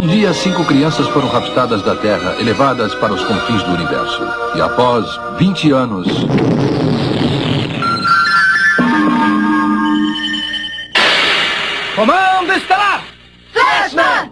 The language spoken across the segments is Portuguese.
Um dia, 5 crianças foram raptadas da Terra e levadas para os confins do universo. E após 20 anos... Comando Estelar! Flashman!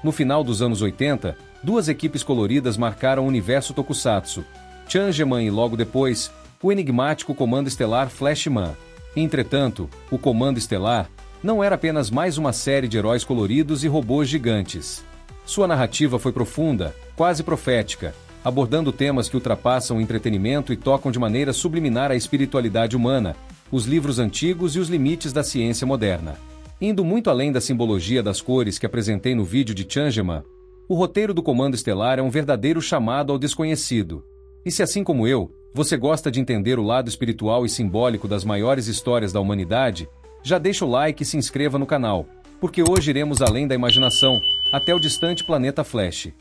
No final dos anos 80, duas equipes coloridas marcaram o universo Tokusatsu, Changeman e logo depois, o enigmático Comando Estelar Flashman. Entretanto, o Comando Estelar não era apenas mais uma série de heróis coloridos e robôs gigantes. Sua narrativa foi profunda, quase profética, abordando temas que ultrapassam o entretenimento e tocam de maneira subliminar a espiritualidade humana, os livros antigos e os limites da ciência moderna. Indo muito além da simbologia das cores que apresentei no vídeo de Changeman, o roteiro do Comando Estelar é um verdadeiro chamado ao desconhecido. E se assim como eu, você gosta de entender o lado espiritual e simbólico das maiores histórias da humanidade, já deixa o like e se inscreva no canal, porque hoje iremos além da imaginação, até o distante planeta Flash.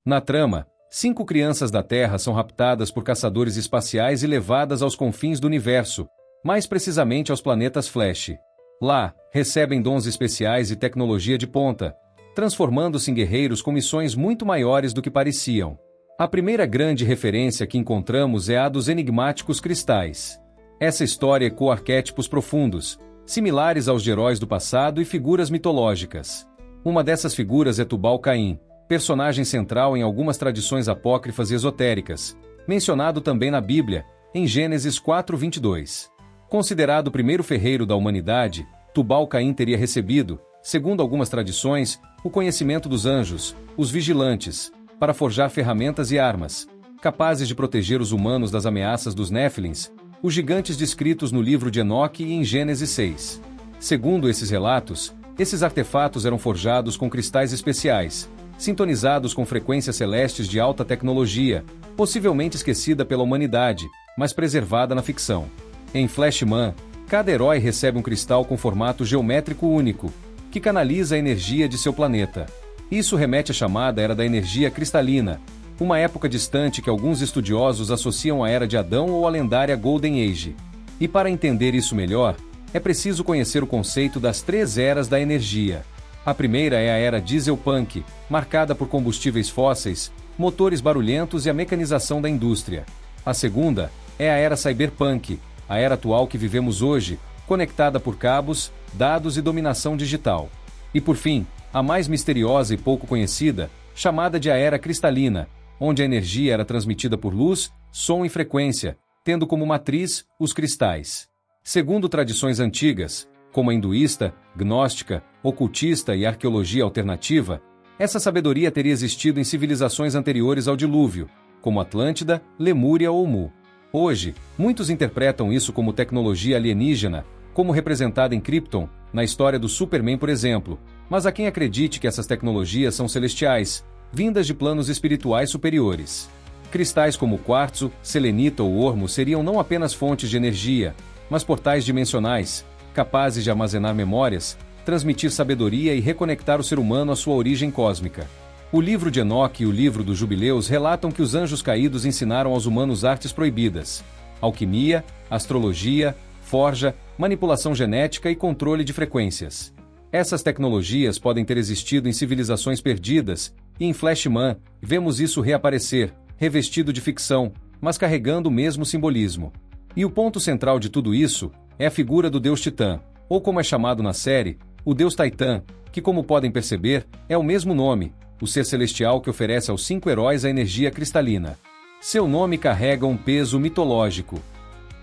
Na trama, 5 crianças da Terra são raptadas por caçadores espaciais e levadas aos confins do universo, mais precisamente aos planetas Flash. Lá, recebem dons especiais e tecnologia de ponta, transformando-se em guerreiros com missões muito maiores do que pareciam. A primeira grande referência que encontramos é a dos enigmáticos cristais. Essa história ecoa arquétipos profundos, similares aos de heróis do passado e figuras mitológicas. Uma dessas figuras é Tubal-Caim, personagem central em algumas tradições apócrifas e esotéricas, mencionado também na Bíblia, em Gênesis 4:22. Considerado o primeiro ferreiro da humanidade, Tubal-Caim teria recebido, segundo algumas tradições, o conhecimento dos anjos, os vigilantes, para forjar ferramentas e armas, capazes de proteger os humanos das ameaças dos Néfilins, os gigantes descritos no livro de Enoque e em Gênesis 6. Segundo esses relatos, esses artefatos eram forjados com cristais especiais, sintonizados com frequências celestes de alta tecnologia, possivelmente esquecida pela humanidade, mas preservada na ficção. Em Flashman, cada herói recebe um cristal com formato geométrico único, que canaliza a energia de seu planeta. Isso remete à chamada Era da Energia Cristalina, uma época distante que alguns estudiosos associam à Era de Adão ou à lendária Golden Age. E para entender isso melhor, é preciso conhecer o conceito das 3 eras da energia. A primeira é a Era Dieselpunk, marcada por combustíveis fósseis, motores barulhentos e a mecanização da indústria. A segunda é a Era Cyberpunk, a era atual que vivemos hoje, conectada por cabos, dados e dominação digital. E por fim, a mais misteriosa e pouco conhecida, chamada de a Era Cristalina, onde a energia era transmitida por luz, som e frequência, tendo como matriz os cristais. Segundo tradições antigas, como a hinduísta, gnóstica, ocultista e arqueologia alternativa, essa sabedoria teria existido em civilizações anteriores ao dilúvio, como Atlântida, Lemúria ou Mu. Hoje, muitos interpretam isso como tecnologia alienígena, como representada em Krypton, na história do Superman, por exemplo, mas há quem acredite que essas tecnologias são celestiais, vindas de planos espirituais superiores. Cristais como quartzo, selenita ou ormo seriam não apenas fontes de energia, mas portais dimensionais, capazes de armazenar memórias, transmitir sabedoria e reconectar o ser humano à sua origem cósmica. O livro de Enoque e o livro dos Jubileus relatam que os anjos caídos ensinaram aos humanos artes proibidas: alquimia, astrologia, forja, manipulação genética e controle de frequências. Essas tecnologias podem ter existido em civilizações perdidas, e em Flashman, vemos isso reaparecer, revestido de ficção, mas carregando o mesmo simbolismo. E o ponto central de tudo isso é a figura do deus Titã, ou como é chamado na série, o deus Titã, que, como podem perceber, é o mesmo nome, o ser celestial que oferece aos 5 heróis a energia cristalina. Seu nome carrega um peso mitológico.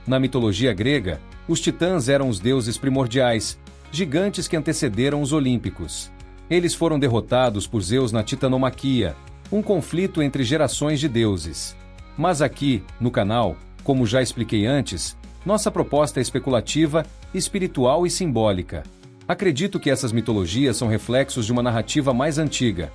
Na mitologia grega, os titãs eram os deuses primordiais, gigantes que antecederam os olímpicos. Eles foram derrotados por Zeus na Titanomaquia, um conflito entre gerações de deuses. Mas aqui, no canal, como já expliquei antes, nossa proposta é especulativa, espiritual e simbólica. Acredito que essas mitologias são reflexos de uma narrativa mais antiga.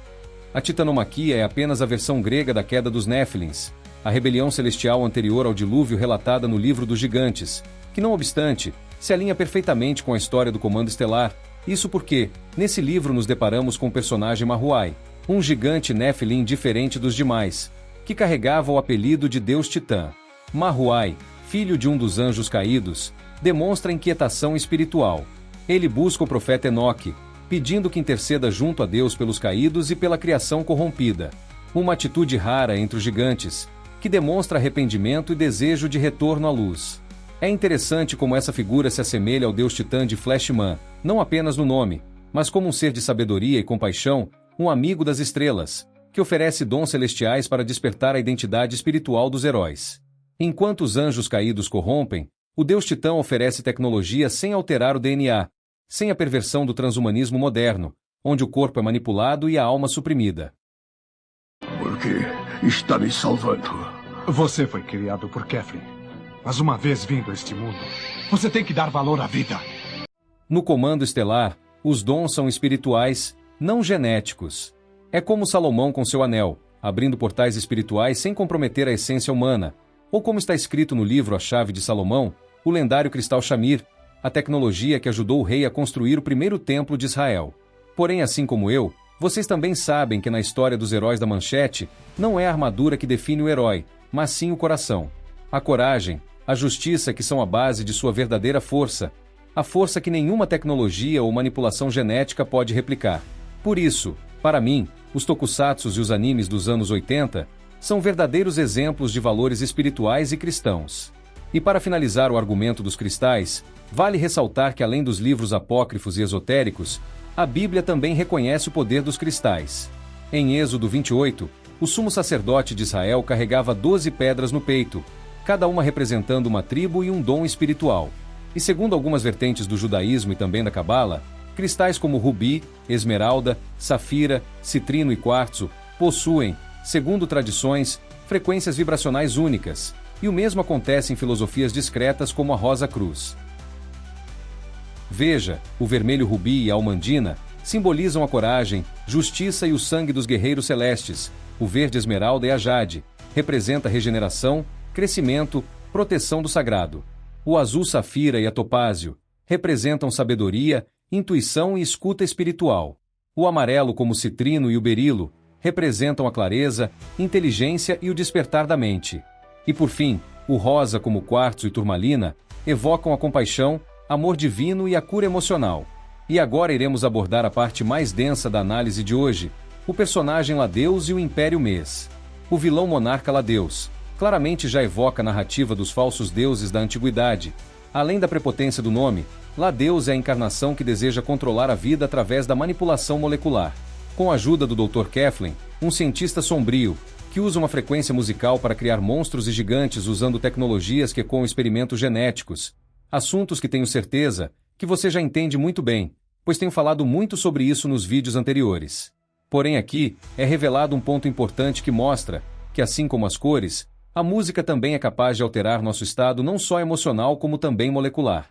A Titanomaquia é apenas a versão grega da queda dos Néfilins, a rebelião celestial anterior ao dilúvio relatada no Livro dos Gigantes, que não obstante, se alinha perfeitamente com a história do Comando Estelar. Isso porque, nesse livro nos deparamos com o personagem Mahuai, um gigante Nephilim diferente dos demais, que carregava o apelido de Deus Titã. Mahuai, filho de um dos anjos caídos, demonstra inquietação espiritual. Ele busca o profeta Enoque, pedindo que interceda junto a Deus pelos caídos e pela criação corrompida. Uma atitude rara entre os gigantes, que demonstra arrependimento e desejo de retorno à luz. É interessante como essa figura se assemelha ao deus titã de Flashman, não apenas no nome, mas como um ser de sabedoria e compaixão, um amigo das estrelas, que oferece dons celestiais para despertar a identidade espiritual dos heróis. Enquanto os anjos caídos corrompem, o deus titã oferece tecnologia sem alterar o DNA, sem a perversão do transhumanismo moderno, onde o corpo é manipulado e a alma suprimida. Por que está me salvando? Você foi criado por Keflin. Mas uma vez vindo a este mundo, você tem que dar valor à vida. No comando estelar, os dons são espirituais, não genéticos. É como Salomão com seu anel, abrindo portais espirituais sem comprometer a essência humana, ou como está escrito no livro A Chave de Salomão, o lendário cristal Shamir, a tecnologia que ajudou o rei a construir o primeiro templo de Israel. Porém, assim como eu, vocês também sabem que na história dos heróis da manchete, não é a armadura que define o herói, mas sim o coração. A coragem, a justiça que são a base de sua verdadeira força, a força que nenhuma tecnologia ou manipulação genética pode replicar. Por isso, para mim, os tokusatsus e os animes dos anos 80 são verdadeiros exemplos de valores espirituais e cristãos. E para finalizar o argumento dos cristais, vale ressaltar que além dos livros apócrifos e esotéricos, a Bíblia também reconhece o poder dos cristais. Em Êxodo 28, o sumo sacerdote de Israel carregava 12 pedras no peito, cada uma representando uma tribo e um dom espiritual. E segundo algumas vertentes do judaísmo e também da Cabala, cristais como rubi, esmeralda, safira, citrino e quartzo possuem, segundo tradições, frequências vibracionais únicas, e o mesmo acontece em filosofias discretas como a Rosa Cruz. Veja, o vermelho rubi e a almandina simbolizam a coragem, justiça e o sangue dos guerreiros celestes. O verde esmeralda e a jade representa a regeneração, crescimento, proteção do sagrado. O azul safira e a topázio representam sabedoria, intuição e escuta espiritual. O amarelo, como o citrino e o berilo, representam a clareza, inteligência e o despertar da mente. E por fim, o rosa, como o quartzo e turmalina, evocam a compaixão, amor divino e a cura emocional. E agora iremos abordar a parte mais densa da análise de hoje, o personagem Ladeus e o Império Mês. O vilão monarca Ladeus claramente já evoca a narrativa dos falsos deuses da antiguidade. Além da prepotência do nome, Ladeus é a encarnação que deseja controlar a vida através da manipulação molecular. Com a ajuda do Dr. Keflin, um cientista sombrio, que usa uma frequência musical para criar monstros e gigantes usando tecnologias que ecoam experimentos genéticos. Assuntos que tenho certeza que você já entende muito bem, pois tenho falado muito sobre isso nos vídeos anteriores. Porém aqui é revelado um ponto importante que mostra que, assim como as cores, a música também é capaz de alterar nosso estado não só emocional como também molecular.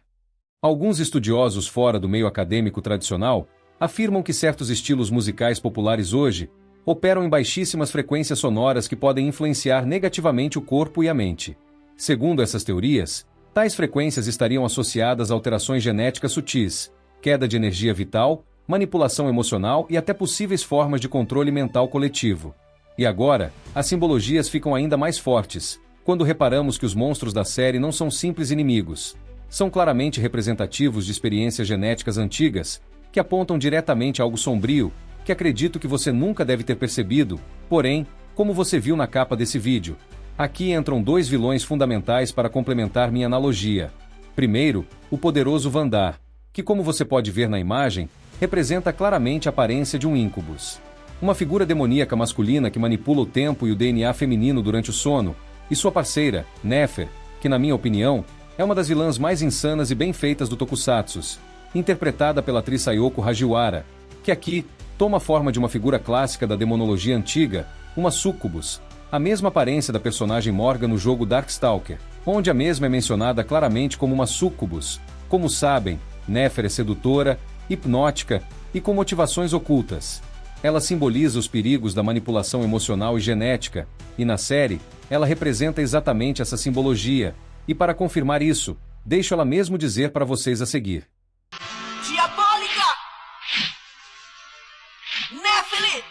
Alguns estudiosos fora do meio acadêmico tradicional afirmam que certos estilos musicais populares hoje operam em baixíssimas frequências sonoras que podem influenciar negativamente o corpo e a mente. Segundo essas teorias, tais frequências estariam associadas a alterações genéticas sutis, queda de energia vital, manipulação emocional e até possíveis formas de controle mental coletivo. E agora, as simbologias ficam ainda mais fortes, quando reparamos que os monstros da série não são simples inimigos. São claramente representativos de experiências genéticas antigas, que apontam diretamente a algo sombrio, que acredito que você nunca deve ter percebido, porém, como você viu na capa desse vídeo, aqui entram dois vilões fundamentais para complementar minha analogia. Primeiro, o poderoso Vandar, que como você pode ver na imagem, representa claramente a aparência de um íncubus. Uma figura demoníaca masculina que manipula o tempo e o DNA feminino durante o sono, e sua parceira, Nefer, que na minha opinião, é uma das vilãs mais insanas e bem feitas do Tokusatsu, interpretada pela atriz Sayoko Hajiwara, que aqui toma a forma de uma figura clássica da demonologia antiga, uma sucubus, a mesma aparência da personagem Morgan no jogo Darkstalker, onde a mesma é mencionada claramente como uma sucubus. Como sabem, Nefer é sedutora, hipnótica e com motivações ocultas. Ela simboliza os perigos da manipulação emocional e genética, e na série, ela representa exatamente essa simbologia, e para confirmar isso, deixo ela mesmo dizer para vocês a seguir. Diabólica! Néfili!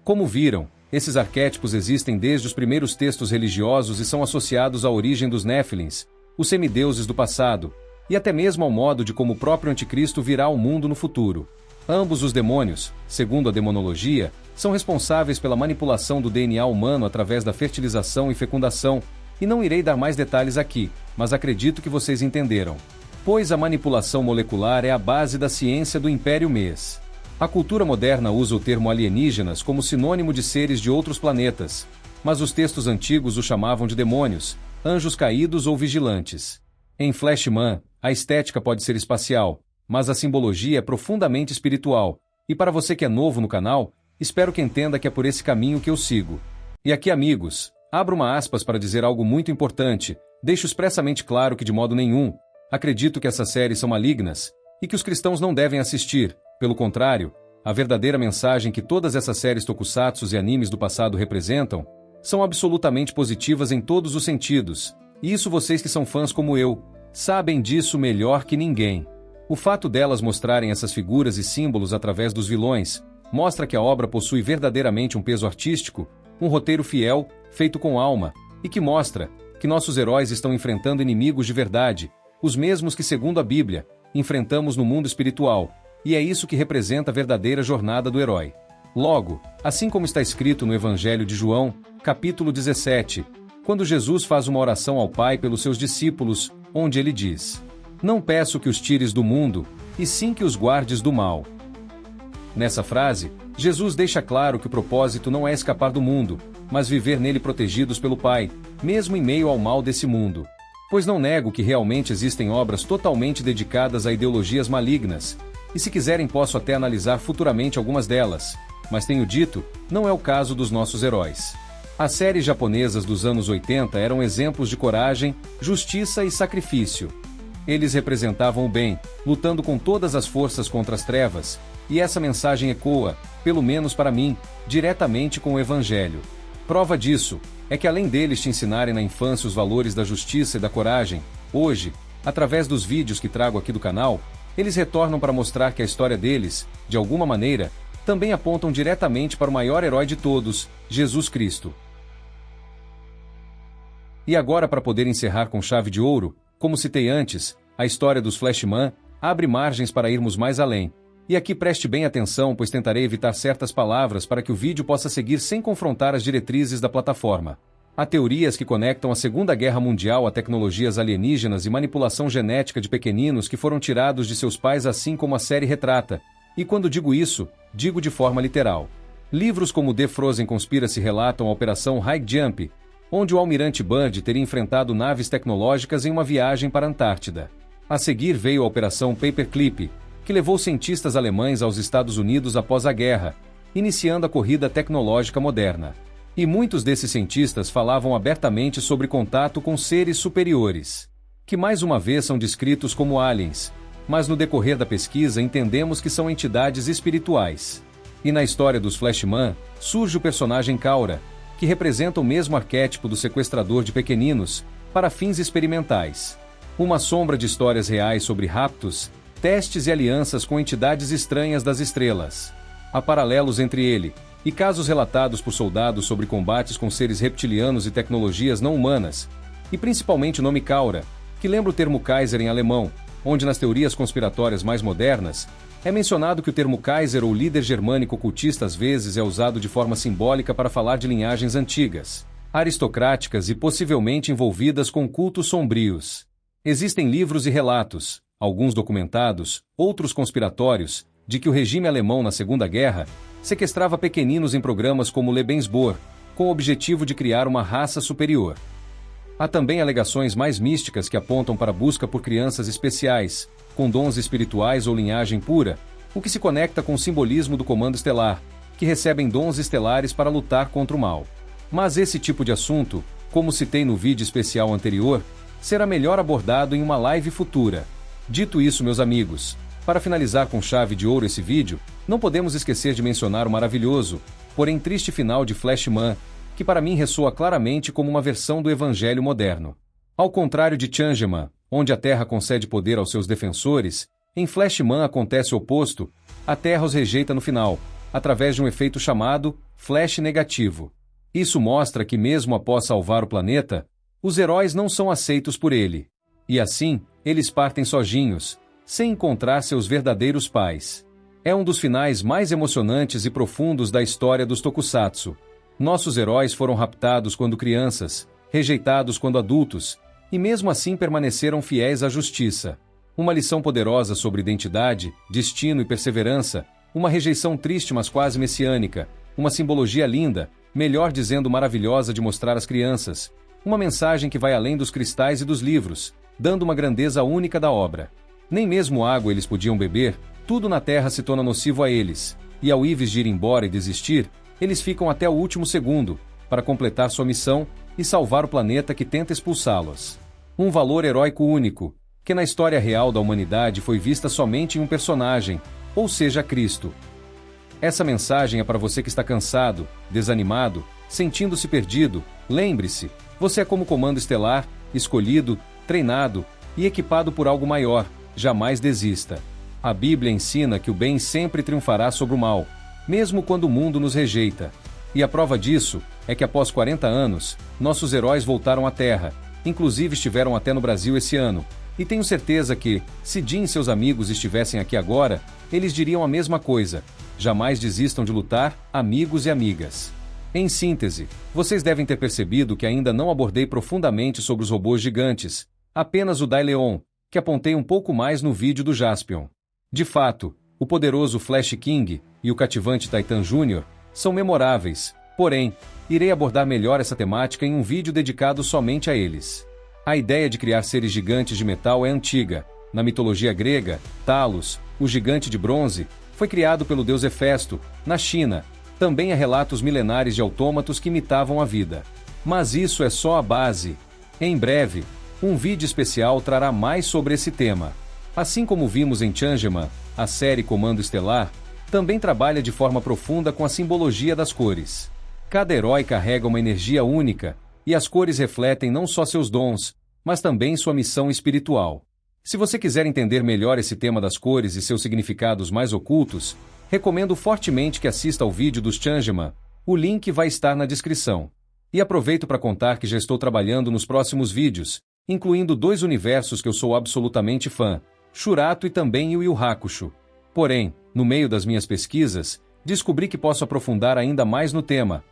Como viram, esses arquétipos existem desde os primeiros textos religiosos e são associados à origem dos Néfilins, os semideuses do passado, e até mesmo ao modo de como o próprio anticristo virá ao mundo no futuro. Ambos os demônios, segundo a demonologia, são responsáveis pela manipulação do DNA humano através da fertilização e fecundação, e não irei dar mais detalhes aqui, mas acredito que vocês entenderam. Pois a manipulação molecular é a base da ciência do Império Mês. A cultura moderna usa o termo alienígenas como sinônimo de seres de outros planetas, mas os textos antigos o chamavam de demônios, anjos caídos ou vigilantes. Em Flashman, a estética pode ser espacial, mas a simbologia é profundamente espiritual, e para você que é novo no canal, espero que entenda que é por esse caminho que eu sigo. E aqui, amigos, abro uma aspas para dizer algo muito importante, deixo expressamente claro que de modo nenhum, acredito que essas séries são malignas, e que os cristãos não devem assistir. Pelo contrário, a verdadeira mensagem que todas essas séries tokusatsu e animes do passado representam são absolutamente positivas em todos os sentidos, e isso vocês que são fãs como eu, sabem disso melhor que ninguém. O fato delas mostrarem essas figuras e símbolos através dos vilões mostra que a obra possui verdadeiramente um peso artístico, um roteiro fiel, feito com alma, e que mostra que nossos heróis estão enfrentando inimigos de verdade, os mesmos que, segundo a Bíblia, enfrentamos no mundo espiritual, e é isso que representa a verdadeira jornada do herói. Logo, assim como está escrito no Evangelho de João, capítulo 17, quando Jesus faz uma oração ao Pai pelos seus discípulos, onde ele diz: "Não peço que os tires do mundo, e sim que os guardes do mal." Nessa frase, Jesus deixa claro que o propósito não é escapar do mundo, mas viver nele protegidos pelo Pai, mesmo em meio ao mal desse mundo. Pois não nego que realmente existem obras totalmente dedicadas a ideologias malignas, e se quiserem posso até analisar futuramente algumas delas, mas tenho dito, não é o caso dos nossos heróis. As séries japonesas dos anos 80 eram exemplos de coragem, justiça e sacrifício. Eles representavam o bem, lutando com todas as forças contra as trevas, e essa mensagem ecoa, pelo menos para mim, diretamente com o Evangelho. Prova disso é que além deles te ensinarem na infância os valores da justiça e da coragem, hoje, através dos vídeos que trago aqui do canal, eles retornam para mostrar que a história deles, de alguma maneira, também apontam diretamente para o maior herói de todos, Jesus Cristo. E agora, para poder encerrar com chave de ouro, como citei antes, a história dos Flashman abre margens para irmos mais além. E aqui preste bem atenção, pois tentarei evitar certas palavras para que o vídeo possa seguir sem confrontar as diretrizes da plataforma. Há teorias que conectam a Segunda Guerra Mundial a tecnologias alienígenas e manipulação genética de pequeninos que foram tirados de seus pais, assim como a série retrata. E quando digo isso, digo de forma literal. Livros como The Frozen Conspiracy relatam a Operação High Jump, onde o almirante Byrd teria enfrentado naves tecnológicas em uma viagem para a Antártida. A seguir veio a Operação Paperclip, que levou cientistas alemães aos Estados Unidos após a guerra, iniciando a corrida tecnológica moderna. E muitos desses cientistas falavam abertamente sobre contato com seres superiores, que mais uma vez são descritos como aliens, mas no decorrer da pesquisa entendemos que são entidades espirituais. E na história dos Flashman, surge o personagem Kaura, que representa o mesmo arquétipo do sequestrador de pequeninos, para fins experimentais. Uma sombra de histórias reais sobre raptos, testes e alianças com entidades estranhas das estrelas. Há paralelos entre ele e casos relatados por soldados sobre combates com seres reptilianos e tecnologias não humanas, e principalmente o nome Kaura, que lembra o termo Kaiser em alemão, onde nas teorias conspiratórias mais modernas, é mencionado que o termo Kaiser ou líder germânico ocultista às vezes é usado de forma simbólica para falar de linhagens antigas, aristocráticas e possivelmente envolvidas com cultos sombrios. Existem livros e relatos, alguns documentados, outros conspiratórios, de que o regime alemão na Segunda Guerra sequestrava pequeninos em programas como Lebensborn, com o objetivo de criar uma raça superior. Há também alegações mais místicas que apontam para a busca por crianças especiais, com dons espirituais ou linhagem pura, o que se conecta com o simbolismo do Comando Estelar, que recebem dons estelares para lutar contra o mal. Mas esse tipo de assunto, como citei no vídeo especial anterior, será melhor abordado em uma live futura. Dito isso, meus amigos, para finalizar com chave de ouro esse vídeo, não podemos esquecer de mencionar o maravilhoso, porém triste final de Flashman, que para mim ressoa claramente como uma versão do Evangelho moderno. Ao contrário de Changeman, onde a Terra concede poder aos seus defensores, em Flashman acontece o oposto, a Terra os rejeita no final, através de um efeito chamado flash negativo. Isso mostra que mesmo após salvar o planeta, os heróis não são aceitos por ele. E assim, eles partem sozinhos, sem encontrar seus verdadeiros pais. É um dos finais mais emocionantes e profundos da história dos tokusatsu. Nossos heróis foram raptados quando crianças, rejeitados quando adultos, e mesmo assim permaneceram fiéis à justiça. Uma lição poderosa sobre identidade, destino e perseverança, uma rejeição triste mas quase messiânica, uma simbologia linda, melhor dizendo maravilhosa de mostrar às crianças, uma mensagem que vai além dos cristais e dos livros, dando uma grandeza única da obra. Nem mesmo água eles podiam beber, tudo na Terra se torna nocivo a eles, e ao invés de ir embora e desistir, eles ficam até o último segundo, para completar sua missão e salvar o planeta que tenta expulsá-los. Um valor heróico único, que na história real da humanidade foi vista somente em um personagem, ou seja, Cristo. Essa mensagem é para você que está cansado, desanimado, sentindo-se perdido. Lembre-se, você é como comando estelar, escolhido, treinado e equipado por algo maior. Jamais desista. A Bíblia ensina que o bem sempre triunfará sobre o mal, mesmo quando o mundo nos rejeita. E a prova disso é que após 40 anos, nossos heróis voltaram à Terra, inclusive estiveram até no Brasil esse ano. E tenho certeza que, se Jim e seus amigos estivessem aqui agora, eles diriam a mesma coisa. Jamais desistam de lutar, amigos e amigas. Em síntese, vocês devem ter percebido que ainda não abordei profundamente sobre os robôs gigantes, apenas o Daileon, que apontei um pouco mais no vídeo do Jaspion. De fato, o poderoso Flash King e o cativante Titan Jr. são memoráveis, porém, irei abordar melhor essa temática em um vídeo dedicado somente a eles. A ideia de criar seres gigantes de metal é antiga. Na mitologia grega, Talos, o gigante de bronze, foi criado pelo deus Hefesto, na China. Também há relatos milenares de autômatos que imitavam a vida. Mas isso é só a base. Em breve, um vídeo especial trará mais sobre esse tema. Assim como vimos em Changeman, a série Comando Estelar também trabalha de forma profunda com a simbologia das cores. Cada herói carrega uma energia única, e as cores refletem não só seus dons, mas também sua missão espiritual. Se você quiser entender melhor esse tema das cores e seus significados mais ocultos, recomendo fortemente que assista ao vídeo dos Changeman. O link vai estar na descrição. E aproveito para contar que já estou trabalhando nos próximos vídeos, incluindo 2 universos que eu sou absolutamente fã, Shurato e também Yu Yu Hakusho. Porém, no meio das minhas pesquisas, descobri que posso aprofundar ainda mais no tema.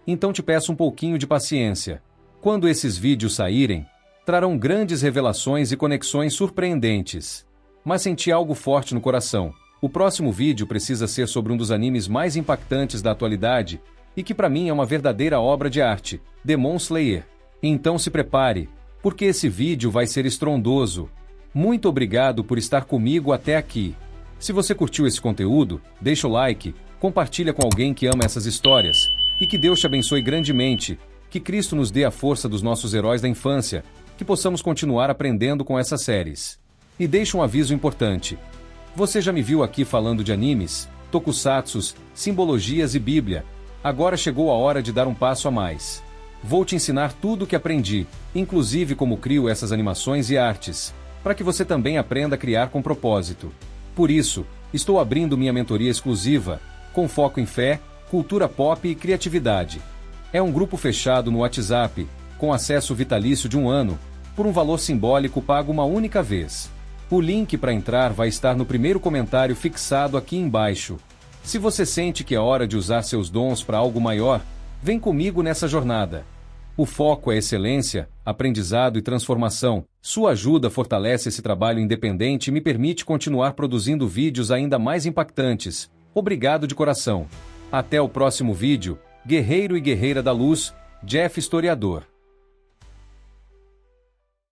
Então te peço um pouquinho de paciência. Quando esses vídeos saírem, trarão grandes revelações e conexões surpreendentes. Mas senti algo forte no coração. O próximo vídeo precisa ser sobre um dos animes mais impactantes da atualidade, e que para mim é uma verdadeira obra de arte, Demon Slayer. Então se prepare, porque esse vídeo vai ser estrondoso. Muito obrigado por estar comigo até aqui. Se você curtiu esse conteúdo, deixa o like, compartilha com alguém que ama essas histórias, e que Deus te abençoe grandemente, que Cristo nos dê a força dos nossos heróis da infância, que possamos continuar aprendendo com essas séries. E deixo um aviso importante. Você já me viu aqui falando de animes, tokusatsus, simbologias e Bíblia. Agora chegou a hora de dar um passo a mais. Vou te ensinar tudo o que aprendi, inclusive como crio essas animações e artes, para que você também aprenda a criar com propósito. Por isso, estou abrindo minha mentoria exclusiva, com foco em fé, cultura pop e criatividade. É um grupo fechado no WhatsApp, com acesso vitalício de 1 ano, por um valor simbólico pago uma única vez. O link para entrar vai estar no primeiro comentário fixado aqui embaixo. Se você sente que é hora de usar seus dons para algo maior, vem comigo nessa jornada. O foco é excelência, aprendizado e transformação. Sua ajuda fortalece esse trabalho independente e me permite continuar produzindo vídeos ainda mais impactantes. Obrigado de coração. Até o próximo vídeo. Guerreiro e Guerreira da Luz, Jeff Historiador.